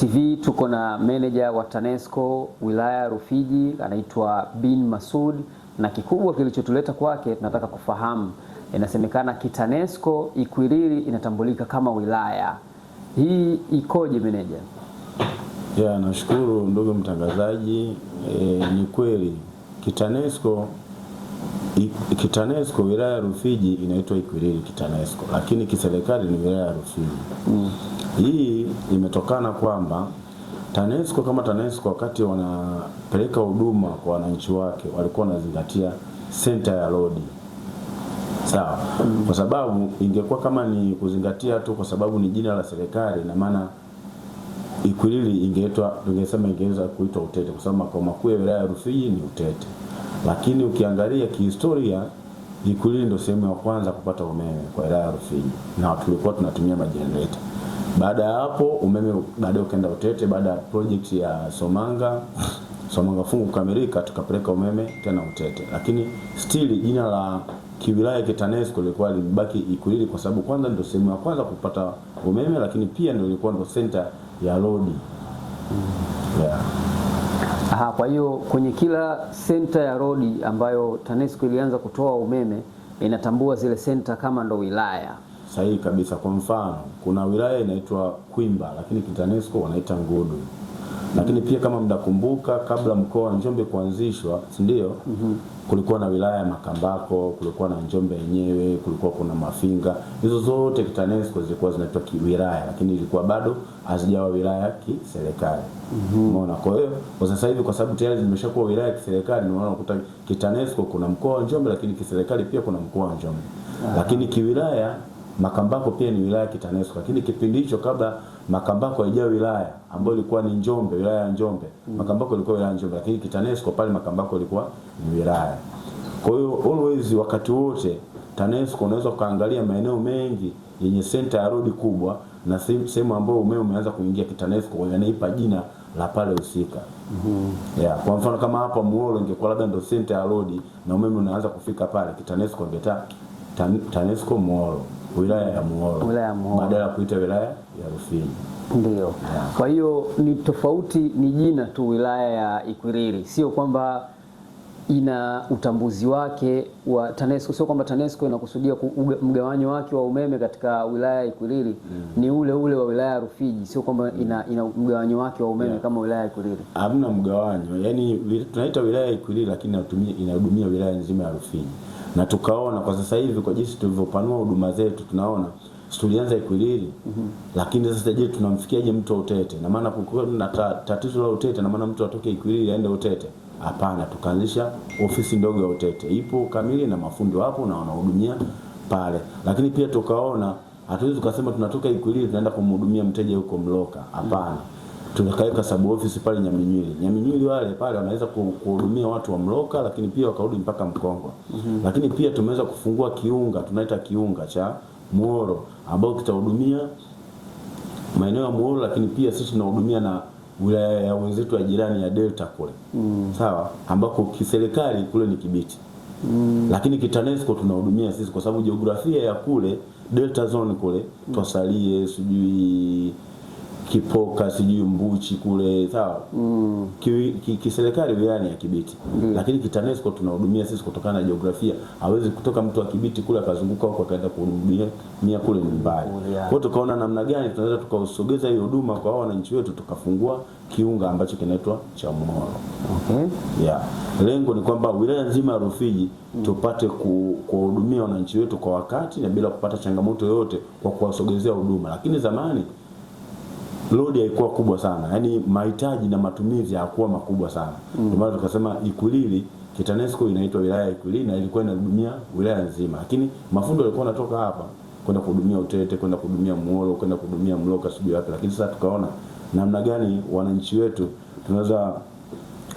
TV tuko na meneja wa TANESCO wilaya ya Rufiji anaitwa Bin Masud, na kikubwa kilichotuleta kwake tunataka kufahamu, inasemekana TANESCO Ikwiriri inatambulika kama wilaya. Hii ikoje meneja? Nashukuru ndugu mtangazaji. Ni kweli TANESCO wilaya ya Rufiji inaitwa Ikwiriri TANESCO, lakini kiserikali ni wilaya ya Rufiji. Hii imetokana kwamba TANESCO kama TANESCO wakati wanapeleka huduma kwa wananchi wake walikuwa wanazingatia center ya road. Sawa. Kwa sababu ingekuwa kama ni kuzingatia tu kwa sababu ni jina la serikali, na maana Ikwiriri ingeweza kuitwa Utete kwa sababu makao makuu ya wilaya ya Rufiji ni Utete. Lakini ukiangalia kihistoria, Ikwiriri ndio sehemu ya kwanza kupata umeme kwa wilaya ya Rufiji, na tulikuwa tunatumia majenereta. Baada ya hapo umeme baadaye ukaenda Utete, baada ya project ya Somanga fungu kukamilika, tukapeleka umeme tena Utete. Lakini still jina la kiwilaya TANESCO lilikuwa libaki Ikwiriri kwa sababu kwanza ndio sehemu ya kwanza kupata umeme, lakini pia ndio ilikuwa ndio center ya road. Kwa hiyo kwenye kila center ya road ambayo TANESCO ilianza kutoa umeme inatambua zile center kama ndo wilaya. Sahihi kabisa. Kwa mfano, kuna wilaya inaitwa Kwimba lakini TANESCO wanaita Ngudu. Lakini pia kama mnakumbuka, kabla mkoa wa Njombe kuanzishwa, si ndio? Kulikuwa na wilaya ya Makambako, kulikuwa na Njombe yenyewe, kulikuwa kuna Mafinga. Hizo zote TANESCO zilikuwa zinaitwa wilaya, lakini zilikuwa bado hazijawa wilaya kiserikali. Umeona? Kwa hiyo kwa sasa hivi kwa sababu tayari zimeshakuwa wilaya kiserikali, unaona ukuta TANESCO kuna mkoa wa Njombe, lakini kiserikali pia kuna mkoa wa Njombe. Lakini kiwilaya Makambako pia ni wilaya TANESCO, lakini kipindi hicho kabla Makambako haijawa wilaya ambayo ilikuwa ni Njombe, wilaya ya Njombe. Makambako ilikuwa wilaya ya Njombe, lakini TANESCO pale Makambako ilikuwa ni wilaya. Kwa hiyo always wakati wote TANESCO unaweza kuangalia maeneo mengi yenye center ya road kubwa na sehemu ambayo umeme umeanza kuingia TANESCO yanaipa jina la pale husika. Kwa mfano kama hapa Muholo ingekuwa labda ndio center ya road na umeme unaanza kufika pale, TANESCO ingeta TANESCO Muholo, wilaya ya Muholo, badala ya kuita wilaya ya Rufiji. Ndio. Kwa hiyo ni tofauti, ni jina tu wilaya ya Ikwiriri, sio kwamba ina utambuzi wake wa TANESCO, sio kwamba TANESCO inakusudia mgawanyo wake wa umeme katika wilaya ya Ikwiriri ni ule ule wa wilaya ya Rufiji, sio kwamba ina mgawanyo wake wa umeme kama wilaya ya Ikwiriri. Hamna mgawanyo. Yaani tunaita wilaya ya Ikwiriri lakini inahudumia wilaya nzima ya Rufiji. Na tukaona kwa sasa hivi kwa jinsi tulivyopanua huduma zetu, tunaona tulianza Ikwiriri lakini sasa je, tunamfikiaje mtu wa Utete? Na maana kulikuwa na tatizo la Utete, na maana mtu atoke Ikwiriri aende Utete. Hapana, tukaanzisha ofisi ndogo ya Utete. Ipo kamili na mafundi wapo na wanahudumia pale. Lakini pia tukaona hatuwezi tukasema tunatoka Ikwiriri tunaenda kumhudumia mteja huko Mloka. Hapana. Tukaweka sub office pale Nyaminyuli wale pale wanaweza kuhudumia watu wa Mloka, lakini pia wakarudi mpaka Mkongwa. Lakini pia tumeweza kufungua kiunga, tunaita kiunga cha Muholo ambao kitahudumia maeneo ya Muholo, lakini pia sisi tunahudumia na wilaya ya wenzetu ya jirani ya Delta kule. Sawa, ambako kiserikali kule ni Kibiti. Lakini TANESCO tunahudumia sisi kwa sababu jiografia ya kule Delta zone kule, Twasalie, sijui Kipoka, sijui Mbuchi kule, sawa. Kiserikali wilaya ya Kibiti. Lakini TANESCO tunahudumia sisi kutokana na jiografia. Hawezi kutoka mtu wa Kibiti kule akazunguka huko akaenda kuhudumia kule mbali. Kwa hiyo tukaona namna gani tunaweza tukausogeza hiyo huduma kwa wananchi wetu, tukafungua kiunga ambacho kinaitwa cha Muholo. Lengo ni kwamba wilaya nzima ya Rufiji tupate kuhudumia wananchi wetu kwa wakati na bila kupata changamoto yoyote kwa kuwasogezea huduma. Lakini zamani load haikuwa kubwa sana, yani mahitaji na matumizi hayakuwa makubwa sana. Ndio maana tukasema Ikwiriri TANESCO inaitwa wilaya ya Ikwiriri na ilikuwa inahudumia wilaya nzima. Lakini mafundo walikuwa wanatoka hapa kwenda kuhudumia Utete, kwenda kuhudumia Muholo, kwenda kuhudumia Mloka, sijui wapi. Lakini sasa tukaona namna gani wananchi wetu tunaweza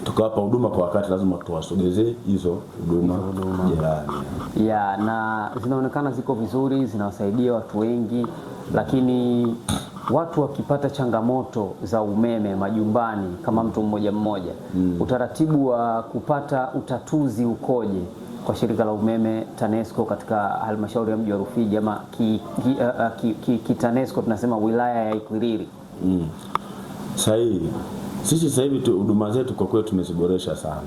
tukawapa huduma kwa wakati, lazima tuwasogezee hizo huduma jirani. Na zinaonekana ziko vizuri, zinawasaidia watu wengi, lakini watu wakipata changamoto za umeme majumbani kama mtu mmoja mmoja, utaratibu wa kupata utatuzi ukoje kwa shirika la umeme TANESCO katika halmashauri ya mji wa Rufiji ama TANESCO tunasema wilaya ya Ikwiriri? Sahihi. Sisi sasa hivi huduma zetu kwa kweli tumeziboresha sana.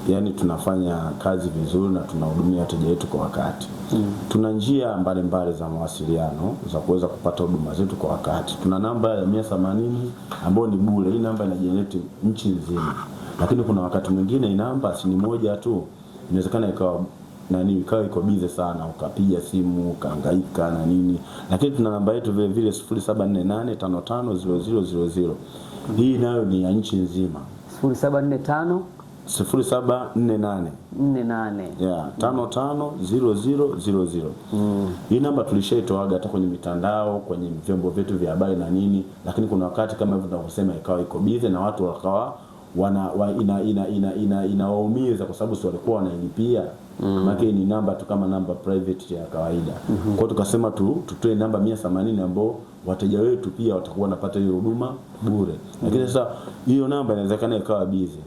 Yaani tunafanya kazi vizuri na tunahudumia wateja wetu kwa wakati. Tuna njia mbalimbali za mawasiliano za kuweza kupata huduma zetu kwa wakati. Tuna namba ya 180 ambayo ni bure. Hii namba inajenerate nchi nzima. Lakini kuna wakati mwingine hii namba si moja tu. Inawezekana ikawa iko busy sana, ukapiga simu ukahangaika na nini. Lakini tuna namba yetu vile vile 0748550000. Hii nayo ni ya nchi nzima. 0745 0748 550000. Hii namba tulishaitoaga hata kwenye mitandao, kwenye vyombo vyetu vya habari na nini, lakini kuna wakati kama hivyo tunavyosema ikawa iko busy na watu wakawa inawaumiza kwa sababu walikuwa wanailipia. Maana ni namba tu kama namba private ya kawaida. Kwa hiyo tukasema tutoe namba 180 ambao wateja wetu pia watakuwa wanapata hiyo huduma bure. Lakini sasa hiyo namba inawezekana ikawa busy.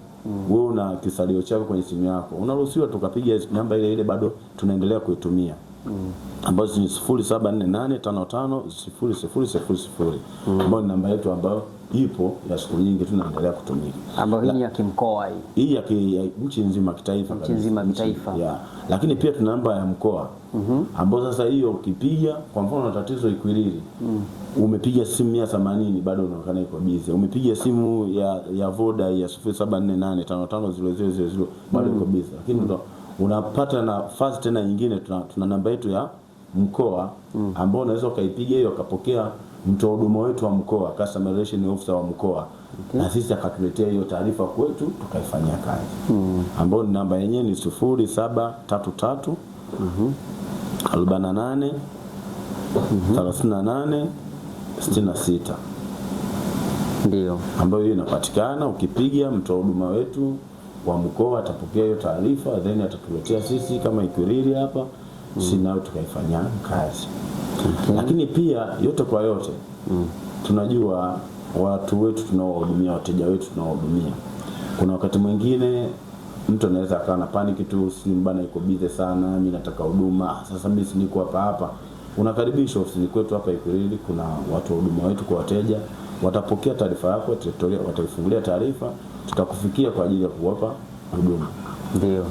Wewe una kisalio chako kwenye simu yako, unaruhusiwa tukapiga namba ile ile, bado tunaendelea kuitumia. Ambazo ni 0748550000. Ambayo ni namba yetu ambayo ipo ya siku nyingi tunaendelea kutumika. Ambayo hii ya kimkoa hii ya nchi nzima, kitaifa kabisa. Nchi nzima kitaifa. Yeah. Lakini pia tuna namba ya mkoa. Ambayo sasa hiyo ukipiga kwa mfano na tatizo Ikwiriri. Umepiga simu 180 bado unaonekana iko busy. Umepiga simu ya Voda ya 0748550000 bado iko busy. Lakini unapata nafasi tena nyingine, tuna namba yetu ya mkoa ambao unaweza ukaipiga hiyo akapokea mtoa huduma wetu wa mkoa, customer relation officer wa mkoa. Na sisi akatuletea hiyo taarifa kwetu tukaifanyia kazi. Ambao ni namba yenyewe ni 0733 48 38 66. Ndio. Ambayo hiyo inapatikana, ukipiga mtoa huduma wetu wa mkoa atapokea hiyo taarifa, then atatuletea sisi kama Ikwiriri hapa, sisi nao tukaifanyia kazi. Lakini pia yote kwa yote tunajua watu wetu tunaohudumia, wateja wetu tunaohudumia, kuna wakati mwingine mtu anaweza akawa na panic tu, simu bana iko busy sana, mimi nataka huduma sasa, mimi niko hapa. Unakaribishwa ofisini kwetu hapa Ikwiriri. Kuna watu wa huduma wetu kwa wateja, watapokea taarifa yako, wataifungulia taarifa, tutakufikia kwa ajili ya kuwapa huduma. Ndio.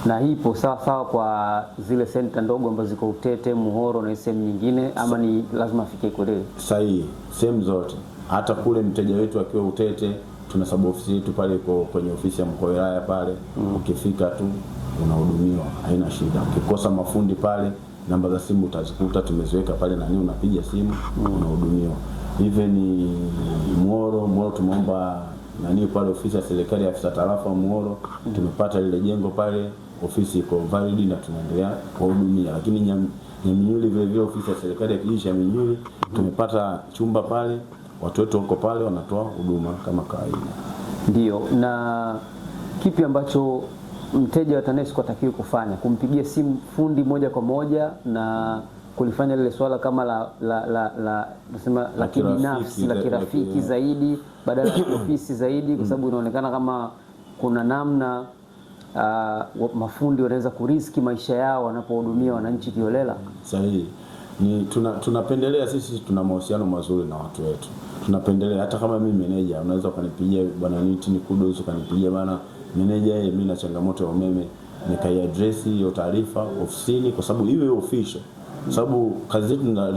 Na hii ipo sawa kwa zile senta ndogo ambazo ziko Utete, Muhoro na sehemu nyingine, ama ni lazima afike Ikwiriri? Sahihi, sehemu zote. Hata kule mteja wetu akiwa Utete, tuna sub ofisi yetu pale kwenye ofisi ya mkoa wilaya pale. Ukifika tu unahudumiwa, haina shida. Ukikosa mafundi pale, namba za simu utazikuta tumeziweka pale, na unapiga simu unahudumiwa. Even ni Muhoro tumeomba pale ofisi ya serikali ya afisa tarafa Muhoro, tumepata ile jengo pale, ofisi iko valid na tunaendelea kuhudumia. Lakini Nyaminyuli vile vile ofisi ya serikali ya kijiji cha Nyaminyuli tumepata chumba pale, watu wetu wako pale wanatoa huduma kama kawaida. Ndio. Na kipi ambacho mteja wa TANESCO atakiwa kufanya? Kumpigia simu fundi moja kwa moja na kulifanya lile swala kama la kibinafsi, la kirafiki zaidi badala ya ofisi zaidi, kwa sababu inaonekana kama kuna namna mafundi wanaweza kuriski maisha yao wanapohudumia wananchi kiolela. Sahihi. Tunapendelea sisi, tuna mahusiano mazuri na watu wetu. Tunapendelea hata kama mimi meneja, unaweza ukanipigia bwana ni kudos, ukanipigia bwana meneja, mimi na changamoto ya umeme, nikaiaddress hiyo taarifa ofisini, kwa sababu iwe official. Sababu kazi zetu ina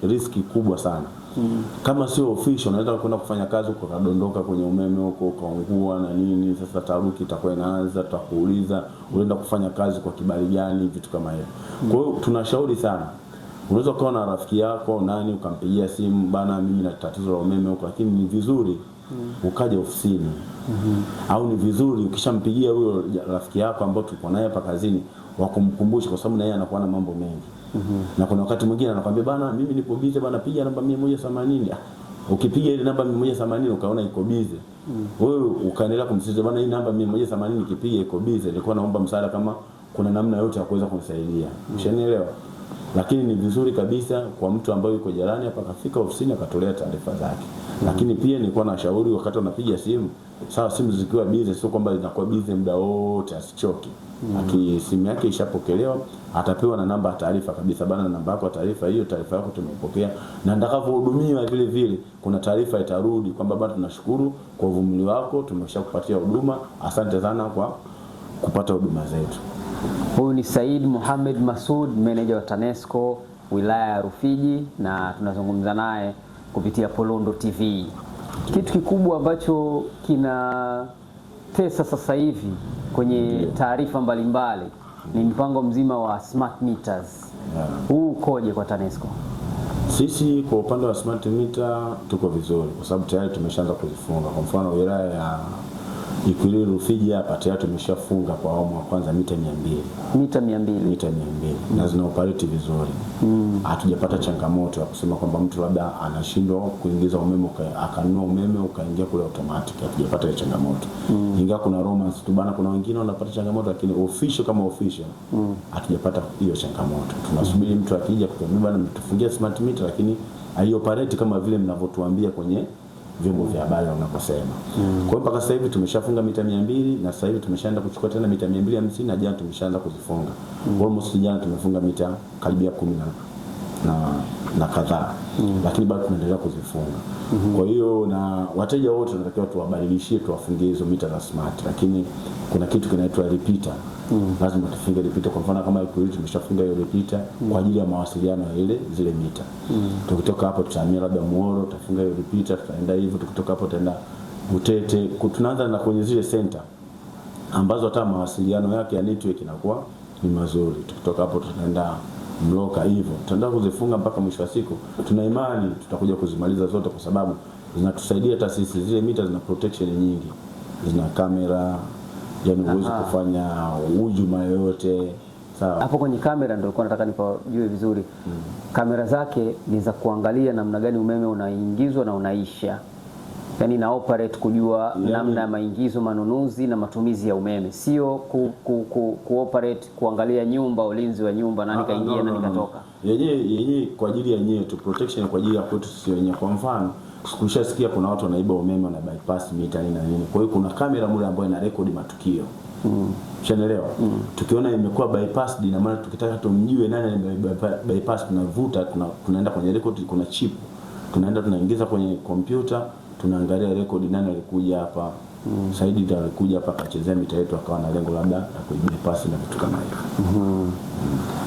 riski kubwa sana. Kama sio official, unaweza kwenda kufanya kazi huko kadondoka kwenye umeme huko, kaungua na nini, sasa taruki itakuwa inaanza, tutakuuliza unaenda kufanya kazi kwa kibali gani, vitu kama hivyo. Kwa hiyo tunashauri sana, unaweza kuwa na rafiki yako ukampigia simu, bana mimi na tatizo la umeme huko, lakini ni vizuri ukaja ofisini. Au ni vizuri ukishampigia huyo rafiki yako ambao tuko naye hapa kazini, wakumkumbusha, kwa sababu na yeye anakuwa na mambo mengi. Na kuna wakati mwingine anakuambia bana mimi nipo busy bana, piga namba 180. Ukipiga ile namba 180 ukaona iko busy, wewe ukaendelea kumsisitiza bana hii namba 180 nikipiga iko busy, nilikuwa naomba msaada kama kuna namna yote ya kuweza kunisaidia. Ushanielewa? Lakini ni vizuri kabisa kwa mtu ambaye yuko jirani hapa, akafika ofisini akatolea taarifa zake. Lakini pia nilikuwa na shauri wakati unapiga simu, sawa, simu zikiwa busy sio kwamba zinakuwa busy muda wote, asichoke. Simu yake ishapokelewa, atapewa na namba ya taarifa kabisa, bana, namba yako ya taarifa hiyo, taarifa yako tumepokea, na ndakavyohudumiwa vile vile kuna taarifa itarudi kwamba bana, tunashukuru kwa uvumilivu wako, tumeshakupatia huduma, asante sana kwa kupata huduma zetu. Huyu ni Said Mohamed Masud, meneja wa TANESCO wilaya ya Rufiji, na tunazungumza naye kupitia Polondo TV. Kitu kikubwa ambacho kina tesa sasa hivi kwenye taarifa mbalimbali ni mpango mzima wa smart meters. Huu ukoje kwa TANESCO? Sisi kwa upande wa smart meter tuko vizuri kwa sababu tayari tumeshaanza kuzifunga. Kwa mfano wilaya ya Ikwiriri Rufiji hapa tayari tumeshafunga kwa awamu ya kwanza mita 200 na zina operate vizuri. Hatujapata changamoto ya kusema kwamba mtu labda anashindwa kuingiza umeme akanunua umeme ukaingia kule automatic. Hatujapata hiyo changamoto. Ingawa kuna romance tu bana, kuna wengine wanapata changamoto, lakini official kama official hatujapata hiyo changamoto. Tunasubiri mtu akija kutuambia bana, mtufungie smart meter, lakini haioperate kama vile mnavyotuambia kwenye vyombo vya habari wanaposema. Kwa hiyo mpaka sasa hivi tumeshafunga mita 200 na sasa hivi tumeshaanza kuchukua tena mita 250 na jana tumeshaanza kuzifunga. Almost jana tumefunga mita karibia 10 na kadhaa. Lakini bado tunaendelea kuzifunga. Kwa hiyo na wateja wote tunatakiwa tuwabadilishie, tuwafungie hizo mita za smart, lakini kuna kitu kinaitwa repeater. Lazima tufunge repeater. Kwa mfano kama Ikwiriri tumeshafunga hiyo repeater kwa ajili ya mawasiliano ya zile mita. Tukitoka hapo tutahamia labda Muhoro, tutafunga hiyo repeater, tutaenda hivyo, tukitoka hapo tutaenda Utete. Tunaanza na kwenye zile center ambazo hata mawasiliano yake ya network inakuwa ni mazuri. Tukitoka hapo tutaenda Mloka, hivyo tutaenda kuzifunga mpaka mwisho wa siku. Tuna imani tutakuja kuzimaliza zote kwa sababu zinatusaidia hata sisi. Zile mita zina protection nyingi, zina kamera, yani uwezo kufanya hujuma yoyote. Sawa. Hapo kwenye kamera ndio nilikuwa nataka nipajue vizuri. Kamera zake ni za kuangalia namna gani umeme unaingizwa na unaisha. Yaani na operate kujua namna ya maingizo, manunuzi na matumizi ya umeme. Sio operate kuangalia nyumba, ulinzi wa nyumba, nani kaingia nani katoka. Yenyewe kwa ajili ya yenyewe tu, protection kwa ajili ya kwetu sisi wenyewe. Kwa mfano, sikushasikia kuna watu wanaiba umeme na bypass mita na nini. Kwa hiyo kuna kamera mule ambayo ina record matukio. Unaelewa? Tukiona imekuwa bypassed, ina maana tukitaka tumjue nani bypass, tunavuta, tunaenda kwenye record, kuna chip. Tunaenda tunaingiza kwenye kompyuta, tunaangalia record nani alikuja hapa. Saidi ndio alikuja hapa akachezea mita yetu akawa na lengo labda la kuibypass na vitu kama hivyo.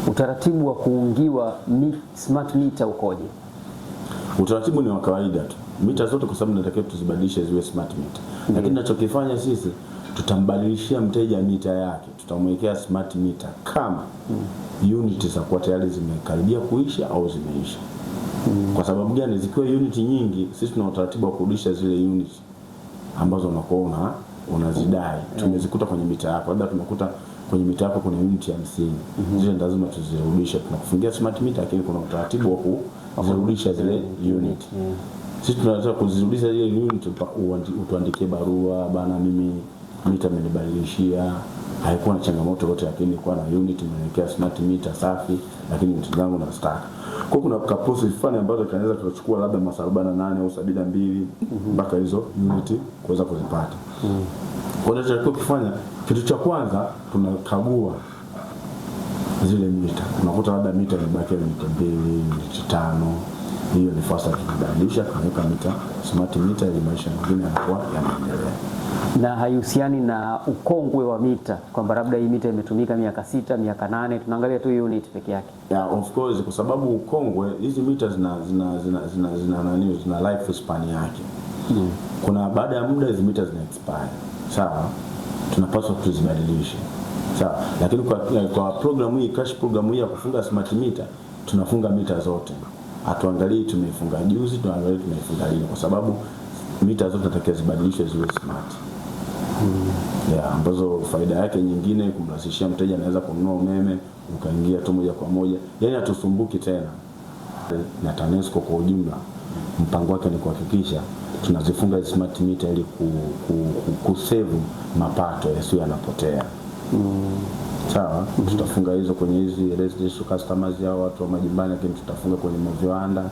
Utaratibu wa kuungiwa smart meter ukoje? Utaratibu ni wa kawaida tu. Mita zote kwa sababu tunatakiwa tuzibadilishe ziwe smart meter. Lakini tunachokifanya sisi, tutambadilishia mteja mita yake, tutamwekea smart meter kama unit za kwa tayari zimekaribia kuisha au zimeisha. Kwa sababu gani? Zikiwa unit nyingi, sisi tuna utaratibu wa kurudisha zile unit ambazo unakuwa unazidai. Tumezikuta kwenye mita yako, labda tumekuta kwenye mita yako kuna unit 50. Zile lazima tuzirudishe. Tunakufungia smart meter, lakini kuna utaratibu wa kurudisha zile unit. Sisi tunataka kuzirudisha zile unit, utuandikie barua, bana, mimi mita amenibadilishia, haikuwa na changamoto yote, lakini ilikuwa na unit imewekea smart meter safi, lakini unit zangu na stack. Kwa kuna process fulani ambazo tunaweza kuchukua labda masaa 48 au 72 mpaka hizo unit kuweza kuzipata. Kwa hiyo tunatakiwa kufanya kitu cha kwanza, tunakagua zile mita. Unakuta labda mita imebaki mita 2, mita 5. Hiyo ni fasta kubadilisha, tunaweka mita smart meter ili maisha mengine yanakuwa yanaendelea. Na haihusiani na ukongwe wa mita kwamba labda hii mita imetumika miaka 6, miaka 8, tunaangalia tu unit peke yake. Yeah, of course, kwa sababu ukongwe, hizi mita zina life span yake. Kuna baada ya muda hizi mita zina expire. Sawa? Tunapaswa tuzibadilishe. Sawa? Lakini kwa programu hii, cash programu hii ya kufunga smart meter, tunafunga mita zote. Hatuangalii tumeifunga juzi, tunaangalia tumeifunga lini, kwa sababu mita zote tunatakiwa zibadilishwe ziwe smart. Ambazo faida yake nyingine kumrahisishia mteja, anaweza kununua umeme ukaingia tu moja kwa moja. Yaani hatusumbuki tena. Na TANESCO kwa ujumla mpango wake ni kuhakikisha tunazifunga smart meter ili kusave mapato yasiyo yanapotea. Sawa, tutafunga hizo kwenye hizi residential customers ya watu wa majumbani, lakini tutafunga kwenye viwanda.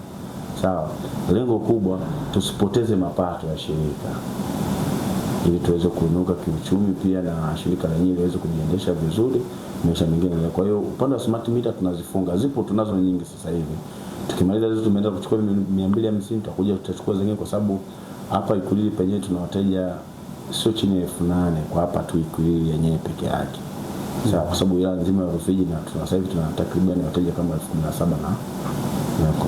Sawa, lengo kubwa tusipoteze mapato ya shirika. ili tuweze kuinuka kiuchumi pia na shirika lenyewe liweze kujiendesha vizuri maisha mengine. Kwa hiyo upande wa smart meter tunazifunga, zipo tunazo nyingi sasa hivi. Tukimaliza hizo tumeenda kuchukua 250, tutakuja tutachukua zingine, kwa sababu hapa Ikwiriri penyewe tuna wateja sio chini ya 8,000 kwa hapa tu Ikwiriri yenyewe peke yake. Sawa, kwa sababu wilaya nzima ya Rufiji na sasa hivi tuna takriban wateja kama 17,000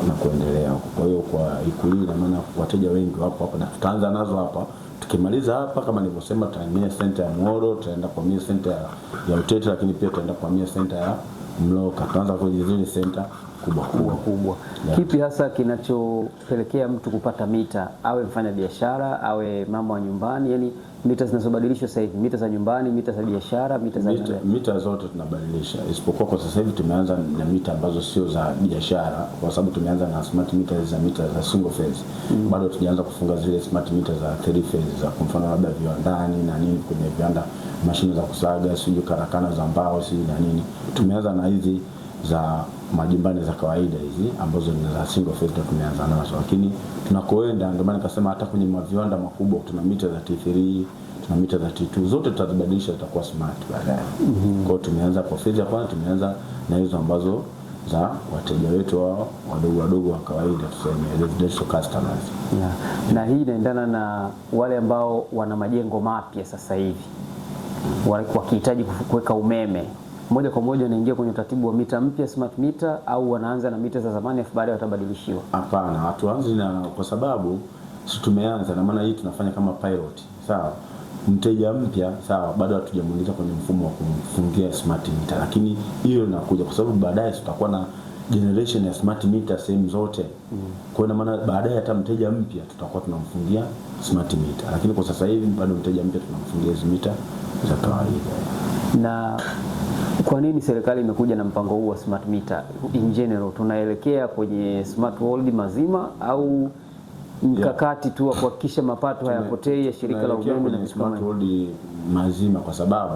na kuendelea huko. Kwa hiyo kwa Ikwiriri na maana wateja wengi wapo hapa na tutaanza nazo hapa. Tukimaliza hapa kama nilivyosema, tutahamia center ya Moro, tutaenda kwa mia center ya Utete, lakini pia tutaenda kwa mia center ya Mloka. Tutaanza kwenye zile center kubwa. Yeah. Kipi hasa kinachopelekea mtu kupata mita, awe mfanya biashara, awe mama wa nyumbani? Yani mita zinazobadilishwa sasa hivi, mita za nyumbani, mita za biashara, mita zote tunabadilisha, isipokuwa kwa sasa hivi tumeanza na mita ambazo sio za biashara, kwa sababu tumeanza na smart meters za mita za single phase. Bado tujaanza kufunga zile smart meters za 3 phase za kwa mfano labda viwandani na nini, kwenye viwanda, mashine za kusaga, sio karakana za mbao, sio na nini. Tumeanza na hizi za majumbani za kawaida hizi ambazo ni za single phase tumeanza nazo, lakini tunakoenda, ndio maana nikasema hata kwenye maviwanda makubwa tuna mita za T3, tuna mita za T2, zote tutazibadilisha, zitakuwa smart baadaye. Kwa hiyo tumeanza kwa phase ya kwanza, tumeanza na hizo ambazo za wateja wetu wao wadogo wa kawaida, tuseme residential customers. Yeah. Na hii inaendana na wale ambao wana majengo mapya sasa hivi, wakihitaji kuweka umeme moja kwa moja wanaingia kwenye utaratibu wa mita mpya smart meter, au wanaanza na mita za zamani afu baadaye watabadilishiwa? Hapana, hatuanzi na, kwa sababu sisi tumeanza na maana hii tunafanya kama pilot. Sawa, mteja mpya sawa, bado hatujamuingiza kwenye mfumo wa kumfungia smart meter, lakini hiyo inakuja kwa sababu baadaye tutakuwa na generation ya smart meter sehemu zote. Kwa hiyo maana baadaye hata mteja mpya tutakuwa tunamfungia smart meter, lakini kwa sasa hivi bado mteja mpya tunamfungia hizo mita za kawaida. Na kwa nini serikali imekuja na mpango huu wa smart meter in general? Tunaelekea kwenye smart world mazima au mkakati tu wa kuhakikisha mapato hayapotei ya shirika la umeme na smart world mazima? Kwa sababu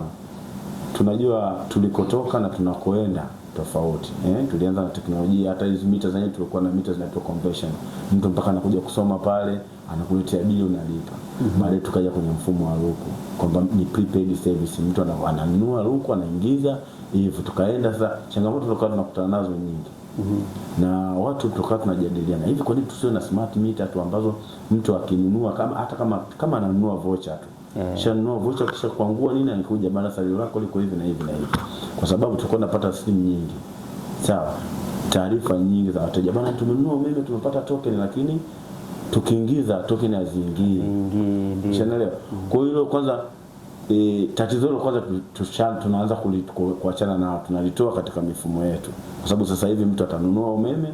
tunajua tulikotoka na tunakoenda tofauti. Tulianza na teknolojia, hata hizo mita zenyewe tulikuwa na mita zinaitwa convention. Mtu mpaka anakuja kusoma pale, anakuletea bili unalipa. Baadaye tukaja kwenye mfumo wa luku, kwamba ni prepaid service, mtu ananunua luku anaingiza hivyo. Tukaenda sasa, changamoto tulikuwa tunakutana nazo nyingi. Na watu tulikuwa tunajadiliana hivi, kwa nini tusiwe na smart meter tu ambazo mtu akinunua kama ananunua voucher tu. Shanunua voucher kisha kuangua nini, anakuja bana, salio lako liko hivi na hivi na hivi. Kwa sababu tulikuwa tunapata simu nyingi. Sawa, taarifa nyingi za wateja, bana tumenunua umeme, tumepata token, lakini tukiingiza token haziingii. Unaelewa? Kwa hiyo kwanza tatizo hilo kwanza tunaanza kuachana na tunalitoa katika mifumo yetu, kwa sababu sasa hivi mtu atanunua umeme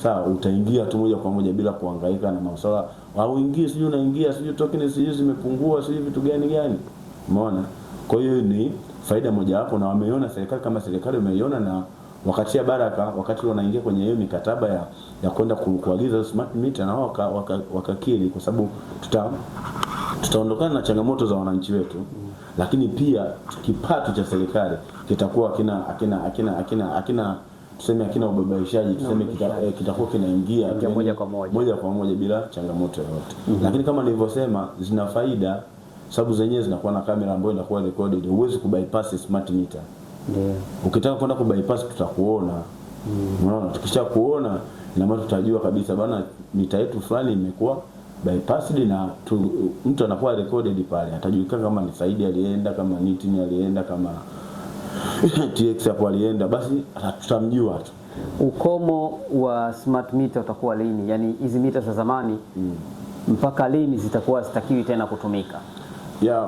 sawa, utaingia tu moja kwa moja bila kuhangaika na masuala au ingie sijui unaingia sijui token sijui zimepungua sijui vitu gani. Umeona? Kwa hiyo ni faida moja hapo, na wameona serikali kama serikali umeiona, na wakati ya baraka, wakati wanaingia kwenye hiyo mikataba ya kwenda kuagiza smart meter, na wakakiri, kwa sababu tutaondokana na changamoto za wananchi wetu, lakini pia kipato cha serikali kitakuwa akina tuseme akina ubabaishaji, tuseme kitakuwa kinaingia moja kwa moja bila changamoto yoyote. Lakini kama nilivyosema, zina faida sababu zenyewe zinakuwa na kamera ambayo inakuwa recorded. Huwezi kubypass smart meter. Ndio. Ukitaka kwenda kubypass tutakuona. Unaona, tukisha kuona na maana tutajua kabisa bana mita yetu fulani imekuwa bypassed, na mtu anakuwa recorded pale. Atajulikana kama ni Saidi alienda, kama Nitini alienda, kama TX hapo alienda, basi tutamjua tu. Ukomo wa smart meter utakuwa lini? Yaani hizi mita za zamani mpaka lini zitakuwa zitakiwi tena kutumika?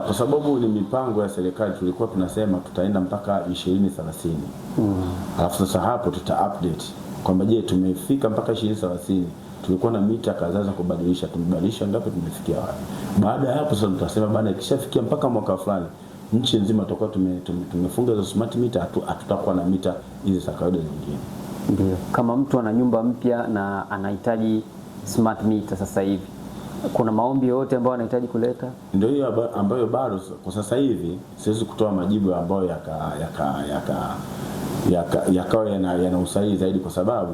Kwa sababu ni mipango ya serikali, tulikuwa tunasema tutaenda mpaka 2030. Alafu sasa hapo tuta update kwamba je, tumefika mpaka 2030. Tulikuwa na mita kadhaa za kubadilisha, tumebadilisha ngapi, tumefikia wapi? Baada ya hapo sasa tutasema bana, ikishafikia mpaka mwaka fulani nchi nzima tutakuwa tumefunga hizo smart meter, hatutakuwa na mita hizi za kawaida nyingine. Ndio. Kama mtu ana nyumba mpya na anahitaji smart meter sasa hivi, kuna maombi yote ambayo anahitaji kuleta? Ndio hiyo ambayo bado kwa sasa hivi siwezi kutoa majibu ambayo yakawa yana usahihi zaidi, kwa sababu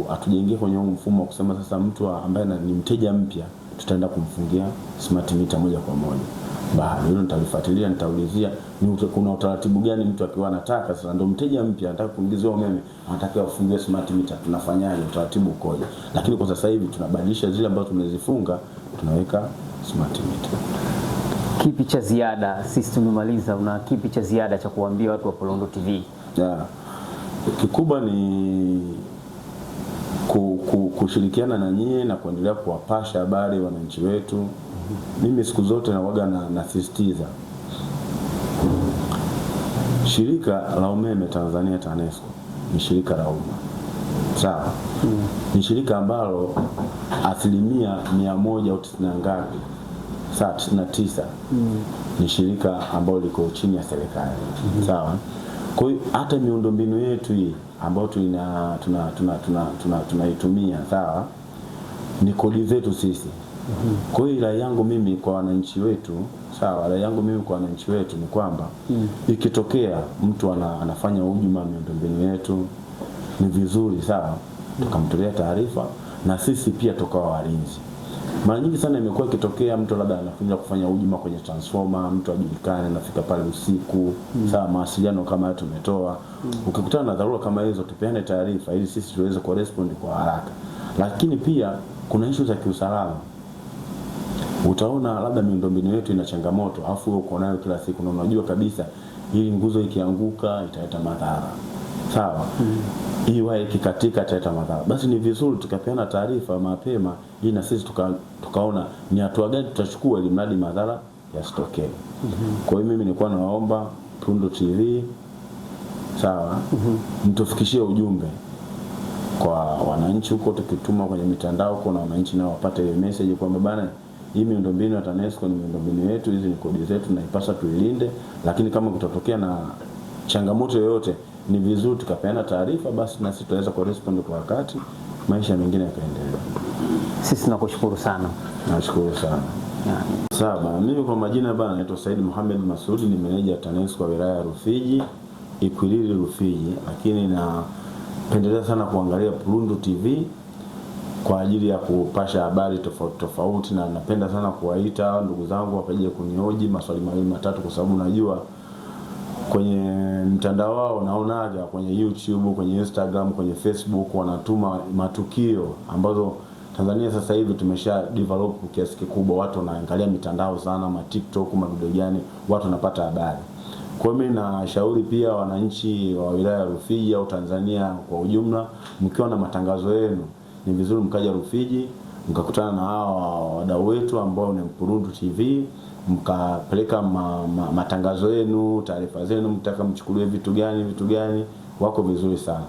hatujaingia kwenye mfumo wa kusema sasa mtu ambaye ni mteja mpya tutaenda kumfungia smart meter moja kwa moja. Baada hilo nitalifuatilia, nitaulizia kuna utaratibu gani mtu akiwa anataka sasa, ndio mteja mpya anataka kuingiziwa umeme, anataka afungie smart meter, tunafanyaje, utaratibu ukoje? Lakini kwa sasa hivi tunabadilisha zile ambazo tumezifunga, tunaweka smart meter. Kipi cha ziada? Sisi tumemaliza, una kipi cha ziada cha kuambia watu wa Polondo TV? Kikubwa ni kushirikiana na nyie na kuendelea kuwapasha habari wananchi wetu. Mimi siku zote nawaga nasisitiza shirika la umeme Tanzania TANESCO ni shirika la umma. Sawa? Ni shirika ambalo 100% au 90 ngapi? Sawa, 99. Ni shirika ambalo liko chini ya serikali. Sawa? Kwa hiyo hata miundombinu yetu hii ambayo tunaitumia, sawa, ni kodi zetu sisi. Kwa hiyo rai yangu mimi kwa wananchi wetu, sawa, rai yangu mimi kwa wananchi wetu ni kwamba ikitokea mtu anafanya hujuma miundombinu yetu, ni vizuri, sawa, tukamtolea taarifa na sisi pia tukawa walinzi. Mara nyingi sana imekuwa ikitokea mtu labda anakuja kufanya hujuma kwenye transformer, mtu ajulikane, anafika pale usiku, sawa, mawasiliano kama haya tumetoa. Ukikutana na dharura kama hizo, tupeane taarifa ili sisi tuweze kurespond kwa haraka. Lakini pia kuna issue za kiusalama. Utaona labda miundombinu yetu ina changamoto, afu wewe uko nayo kila siku na unajua kabisa hii nguzo ikianguka italeta madhara. Sawa? Hii waya ikikatika italeta madhara. Basi ni vizuri tukapeana taarifa mapema ili na sisi tukaona ni hatua gani tutachukua ili mradi madhara yasitokee. Kwa hiyo mimi nilikuwa naomba Polondo TV, sawa, mtufikishie ujumbe kwa wananchi huko, tukituma kwenye mitandao kwa wananchi nao wapate ile message kwamba bana, hii miundombinu ya TANESCO ni miundombinu yetu, hizi ni kodi zetu na ipasa tuilinde, lakini kama kutatokea na changamoto yoyote ni vizuri tukapeana taarifa, basi na sisi tutaweza kurespond kwa wakati, maisha mengine yakaendelea. Sisi tunakushukuru sana. Nashukuru sana. Sawa, mimi kwa majina bana naitwa Said Mohamed Masudi, ni meneja TANESCO wilaya ya Rufiji, Ikwiriri Rufiji, lakini napendelea sana kuangalia Polondo TV kwa ajili ya kupasha habari tofauti tofauti, na napenda sana kuwaita ndugu zangu wakaje kunihoji maswali mawili matatu, kwa sababu najua kwenye mtandao wao naonaga kwenye YouTube, kwenye Instagram, kwenye Facebook wanatuma matukio ambazo Tanzania sasa hivi tumesha develop kiasi kikubwa, watu wanaangalia mitandao sana, ma TikTok, mavideo gani, watu wanapata habari. Kwa mimi nashauri pia wananchi wa wilaya ya Rufiji au Tanzania kwa ujumla, mkiwa na matangazo yenu ni vizuri mkaja Rufiji, mkakutana na hao wadau wetu ambao ni Polondo TV, mkapeleka matangazo yenu, taarifa zenu, mtaka mchukulie vitu gani, wako vizuri sana.